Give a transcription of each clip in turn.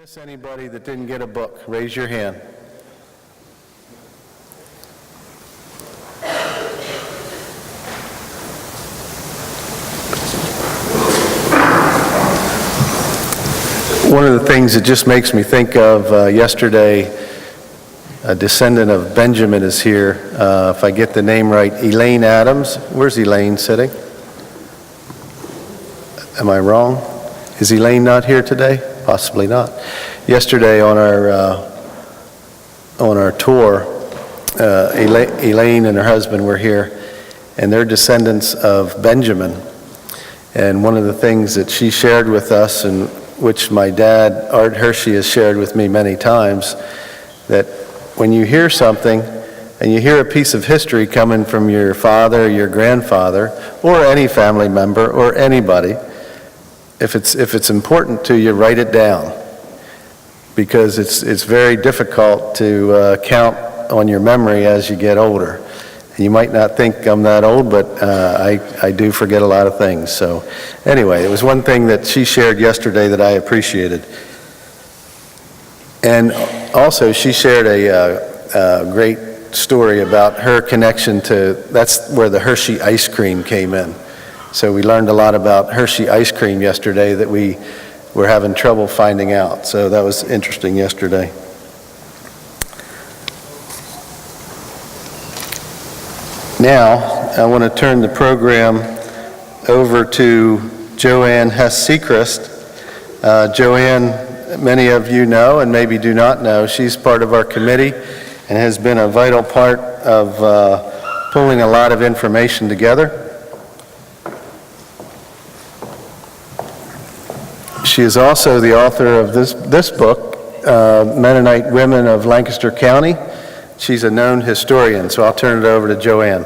Miss anybody that didn't get a book? Raise your hand. One of the things that just makes me think of yesterday, a descendant of Benjamin is here. If I get the name right, Elaine Adams. Where's Elaine sitting? Am I wrong? Is Elaine not here today? Possibly not. Yesterday on our tour, Elaine and her husband were here, and they're descendants of Benjamin. And one of the things that she shared with us, and which my dad, Art Hershey, has shared with me many times, that when you hear something and you hear a piece of history coming from your father, your grandfather, or any family member, or anybody, if it's important to you, write it down, because it's very difficult to count on your memory as you get older. And you might not think I'm that old, but I do forget a lot of things. So anyway, it was one thing that she shared yesterday that I appreciated. And also she shared a great story about her connection to, that's where the Hershey ice cream came in. So we learned a lot about Hershey ice cream yesterday that we were having trouble finding out. So that was interesting yesterday. Now, I want to turn the program over to Joanne Hess-Sechrist. Joanne, many of you know and maybe do not know, she's part of our committee and has been a vital part of pulling a lot of information together. She is also the author of this book, Mennonite Women of Lancaster County. She's a known historian, so I'll turn it over to Joanne.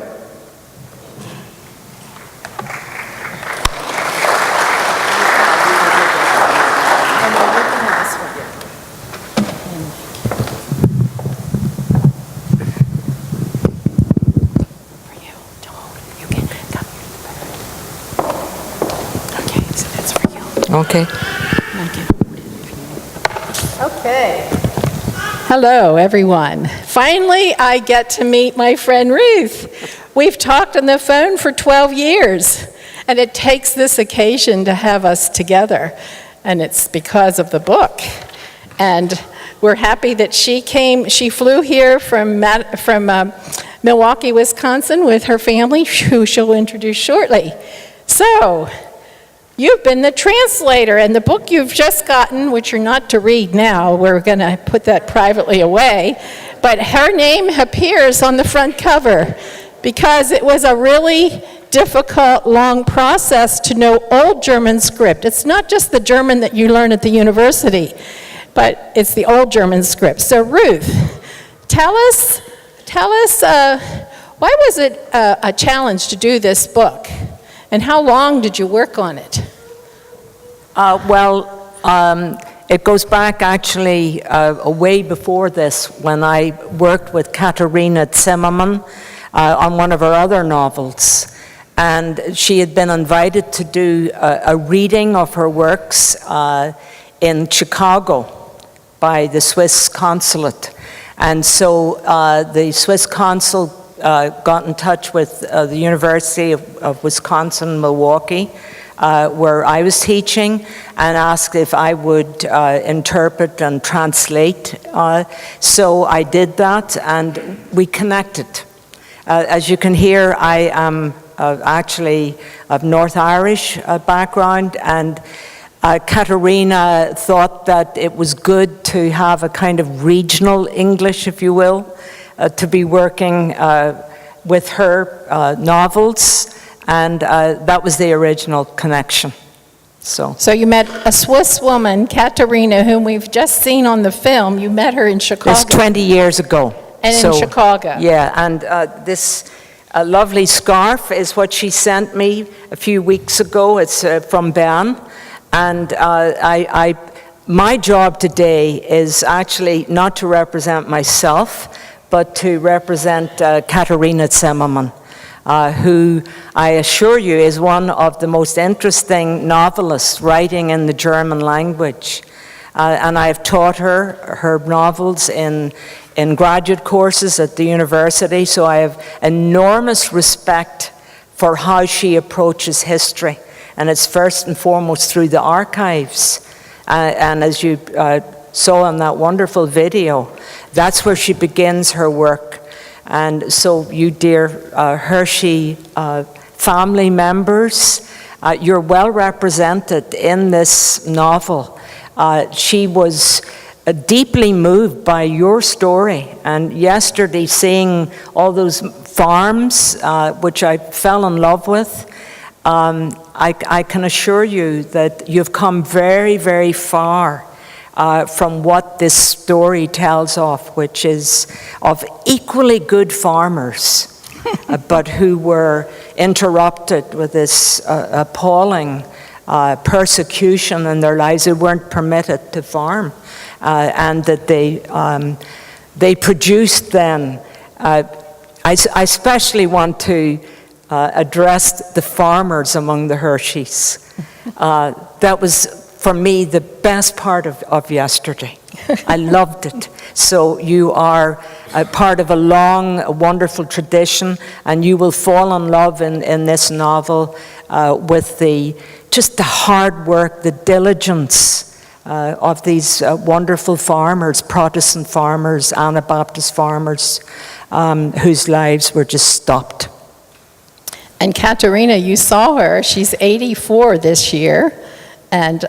Okay. Okay. Hello, everyone. Finally, I get to meet my friend Ruth. We've talked on the phone for 12 years, and it takes this occasion to have us together, and it's because of the book. And we're happy that she came. She flew here from Milwaukee, Wisconsin with her family, who she'll introduce shortly. So, you've been the translator, and the book you've just gotten, which you're not to read now, we're going to put that privately away, but her name appears on the front cover because it was a really difficult, long process to know Old German script. It's not just the German that you learn at the university, but it's the Old German script. So Ruth, tell us, why was it a challenge to do this book? And how long did you work on it? It goes back actually way before this, when I worked with Katharina Zimmermann on one of her other novels. And she had been invited to do a reading of her works in Chicago by the Swiss consulate. And so the Swiss consul got in touch with the University of Wisconsin-Milwaukee, where I was teaching, and asked if I would interpret and translate. So I did that, and we connected. As you can hear, I am actually of North Irish background, and Katharina thought that it was good to have a kind of regional English, if you will, to be working with her novels, and that was the original connection. So you met a Swiss woman, Katharina, whom we've just seen on the film. You met her in Chicago. It's 20 years ago. And in Chicago. Yeah, and this lovely scarf is what she sent me a few weeks ago. It's from Bern, and my job today is actually not to represent myself, but to represent Katharina Zimmermann, who I assure you is one of the most interesting novelists writing in the German language. and I've taught her novels in graduate courses at the university, so I have enormous respect for how she approaches history. And it's first and foremost through the archives. And as you saw in that wonderful video, that's where she begins her work. And so you dear Hershey family members, you're well represented in this novel. She was deeply moved by your story, and yesterday seeing all those farms, which I fell in love with, I can assure you that you've come very, very far from what this story tells of, which is of equally good farmers, but who were interrupted with this appalling persecution in their lives. They weren't permitted to farm, and that they produced then. I especially want to address the farmers among the Hersheys. That was, for me, the best part of yesterday. I loved it. So you are a part of a long, wonderful tradition, and you will fall in love in this novel with just the hard work, the diligence of these wonderful farmers, Protestant farmers, Anabaptist farmers, whose lives were just stopped. And Katerina, you saw her. She's 84 this year, and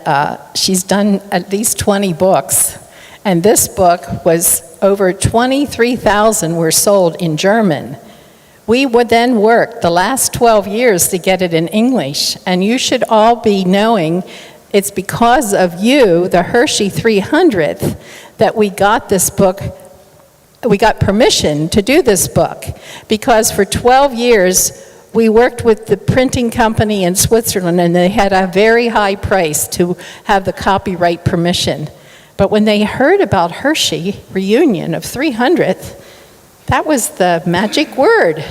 she's done at least 20 books. And this book was over 23,000 were sold in German. We would then work the last 12 years to get it in English. And you should all be knowing it's because of you, the Hershey 300th, that we got this book. We got permission to do this book, because for 12 years, we worked with the printing company in Switzerland, and they had a very high price to have the copyright permission. But when they heard about Hershey reunion of 300th, that was the magic word.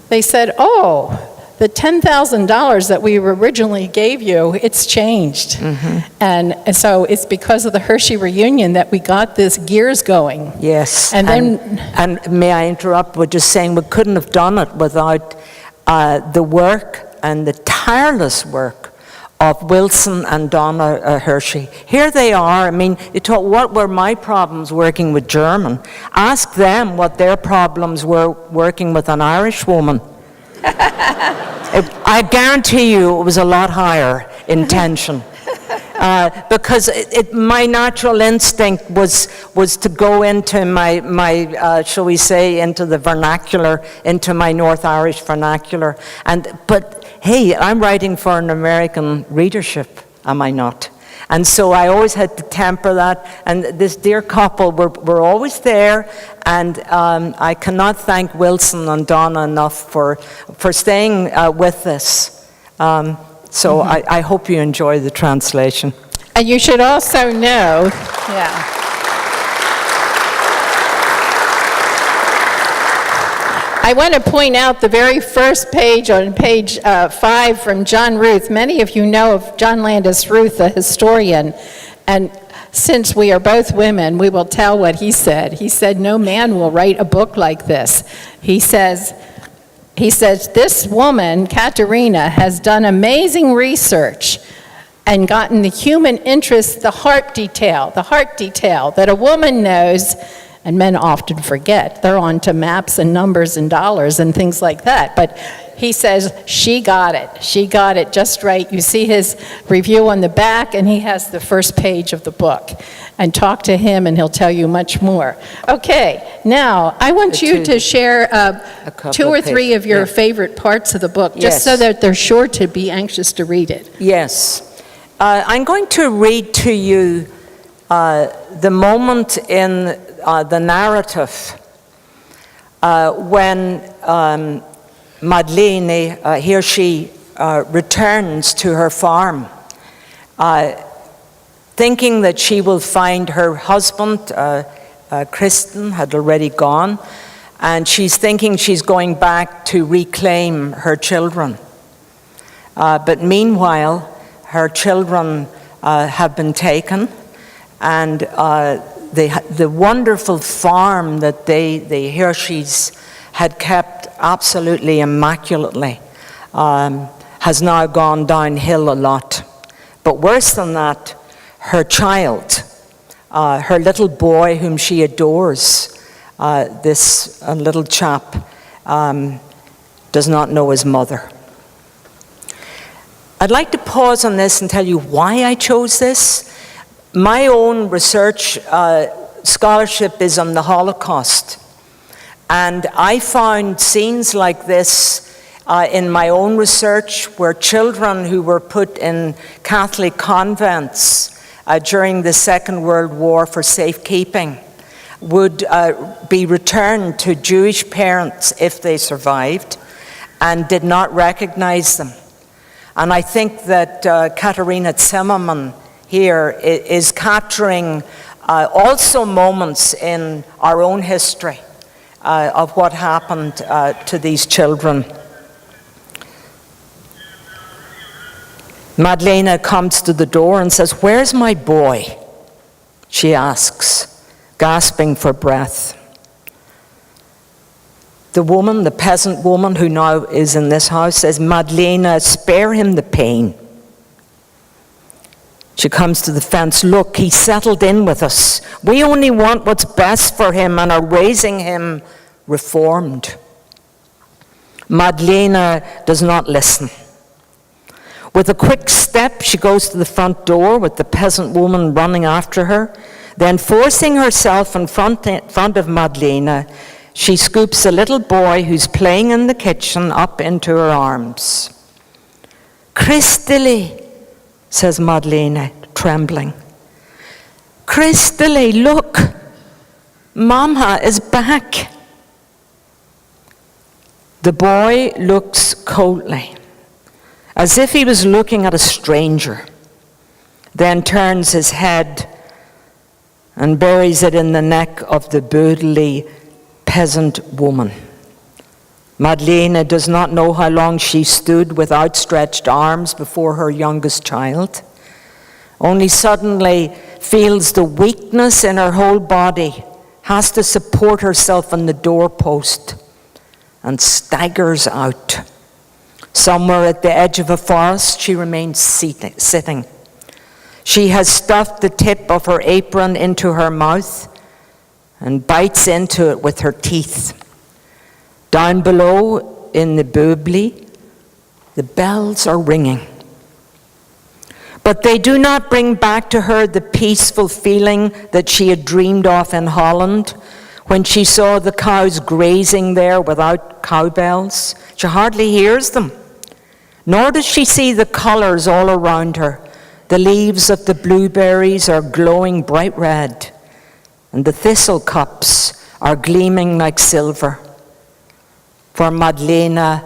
They said, oh, the $10,000 that we originally gave you, it's changed. Mm-hmm. And so it's because of the Hershey reunion that we got this gears going. Yes. And then, and may I interrupt with just saying we couldn't have done it without the work and the tireless work of Wilson and Donna Hershey. Here they are. I mean, you thought, what were my problems working with German? Ask them what their problems were working with an Irish woman. I guarantee you it was a lot higher in tension. Because my natural instinct was to go into my shall we say, into the vernacular, into my North Irish vernacular. But hey, I'm writing for an American readership, am I not? And so I always had to temper that. And this dear couple were always there. And I cannot thank Wilson and Donna enough for staying with us. So I hope you enjoy the translation. And you should also know, I want to point out the very first page on page 5 from John Ruth. Many of you know of John Landis Ruth, a historian, and since we are both women, we will tell what he said. He said, no man will write a book like this. He says, this woman, Katerina, has done amazing research and gotten the human interest, the heart detail that a woman knows, and men often forget. They're on to maps and numbers and dollars and things like that. But he says, she got it just right. You see his review on the back, and he has the first page of the book. And talk to him, and he'll tell you much more. Okay, now I want you to share 2 or 3 of your favorite parts of the book, just so that they're sure to be anxious to read it. Yes. I'm going to read to you the moment in the narrative when Madeleine, here she returns to her farm, thinking that she will find her husband, Kristen, had already gone, and she's thinking she's going back to reclaim her children. But meanwhile, her children have been taken, And the wonderful farm that the Hershey's had kept absolutely immaculately has now gone downhill a lot. But worse than that, her child, her little boy whom she adores, this little chap, does not know his mother. I'd like to pause on this and tell you why I chose this. My own research scholarship is on the Holocaust. And I found scenes like this in my own research, where children who were put in Catholic convents during the Second World War for safekeeping would be returned to Jewish parents if they survived and did not recognize them. And I think that Katharina Zimmermann here is capturing also moments in our own history of what happened to these children. Madlena comes to the door and says, "Where's my boy?" she asks, gasping for breath. The woman, the peasant woman who now is in this house, says, "Madlena, spare him the pain." She comes to the fence. "Look, he's settled in with us. We only want what's best for him and are raising him reformed." Madlena does not listen. With a quick step, she goes to the front door with the peasant woman running after her. Then, forcing herself in front of Madlena, she scoops the little boy who's playing in the kitchen up into her arms. "Christele," says Madlena, trembling. "Christele, look, Mama is back." The boy looks coldly, as if he was looking at a stranger, then turns his head and buries it in the neck of the brutally peasant woman. Madlena does not know how long she stood with outstretched arms before her youngest child, only suddenly feels the weakness in her whole body, has to support herself on the doorpost, and staggers out. Somewhere at the edge of a forest, she remains sitting. She has stuffed the tip of her apron into her mouth and bites into it with her teeth. Down below in the Böbli, the bells are ringing. But they do not bring back to her the peaceful feeling that she had dreamed of in Holland when she saw the cows grazing there without cowbells. She hardly hears them. Nor does she see the colors all around her. The leaves of the blueberries are glowing bright red, and the thistle cups are gleaming like silver. For Madlena,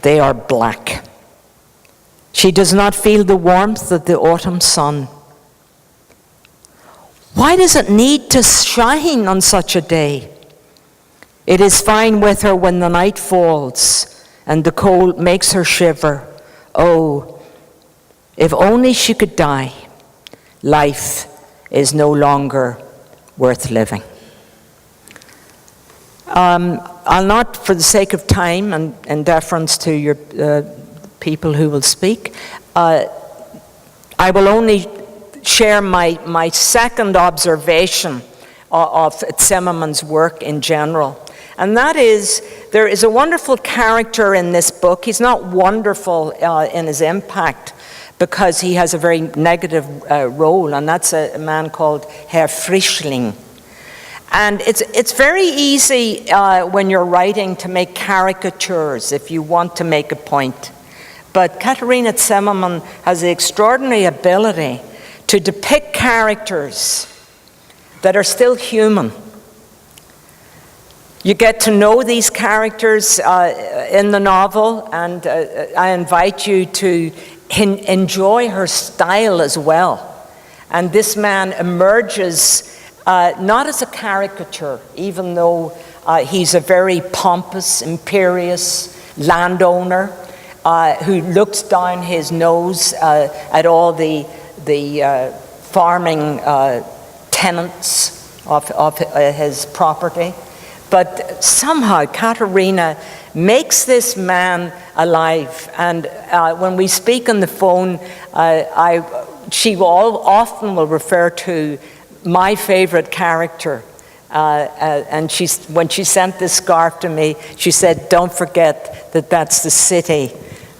they are black. She does not feel the warmth of the autumn sun. Why does it need to shine on such a day? It is fine with her when the night falls and the cold makes her shiver. Oh, if only she could die. Life is no longer worth living. I'll not, for the sake of time and in deference to your people who will speak, I will only share my second observation of Zimmermann's work in general. And that is, there is a wonderful character in this book. He's not wonderful in his impact because he has a very negative role, and that's a man called Herr Frischling. And it's very easy when you're writing to make caricatures if you want to make a point. But Katharina Zimmermann has the extraordinary ability to depict characters that are still human. You get to know these characters in the novel, and I invite you to enjoy her style as well. And this man emerges not as a caricature, even though he's a very pompous, imperious landowner who looks down his nose at all the farming tenants of his property. But somehow Katerina makes this man alive. And when we speak on the phone, she often will refer to my favorite character. And when she sent this scarf to me, she said, don't forget that that's the city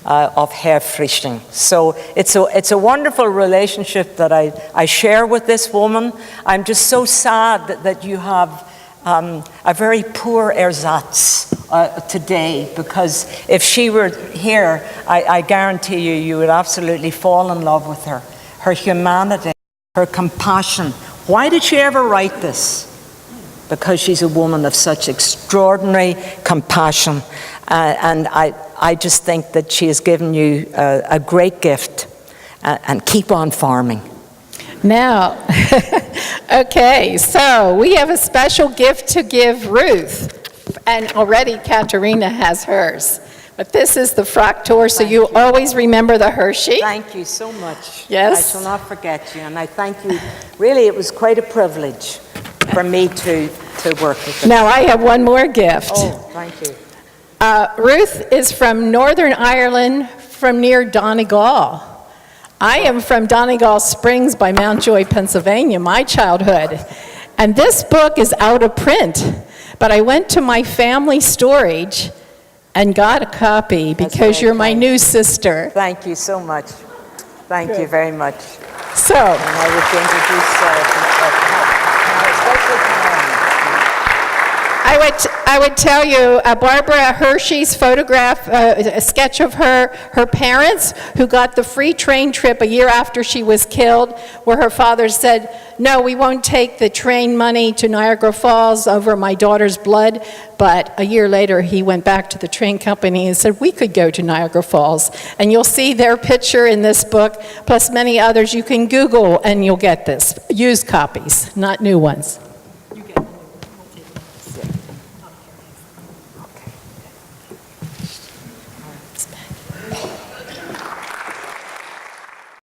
of Herfrisching. So it's a wonderful relationship that I share with this woman. I'm just so sad that you have a very poor ersatz today, because if she were here, I guarantee you would absolutely fall in love with her. Her humanity, her compassion. Why did she ever write this? Because she's a woman of such extraordinary compassion. And I just think that she has given you a great gift. And keep on farming. Now, okay, so we have a special gift to give Ruth. And already Katerina has hers. But this is the Fraktur, so you always remember the Hershey. Thank you so much. Yes. I shall not forget you, and I thank you. Really, it was quite a privilege for me to work with you. Now I have one more gift. Oh, thank you. Ruth is from Northern Ireland, from near Donegal. I am from Donegal Springs by Mountjoy, Pennsylvania, my childhood. And this book is out of print, but I went to my family storage and got a copy because you're my new sister. Thank you so much. Thank you very much. So, and I would introduce I would tell you, Barbara Hershey's photograph, a sketch of her parents, who got the free train trip a year after she was killed, where her father said, no, we won't take the train money to Niagara Falls over my daughter's blood. But a year later, he went back to the train company and said, we could go to Niagara Falls. And you'll see their picture in this book, plus many others. You can Google and you'll get this. Used copies, not new ones.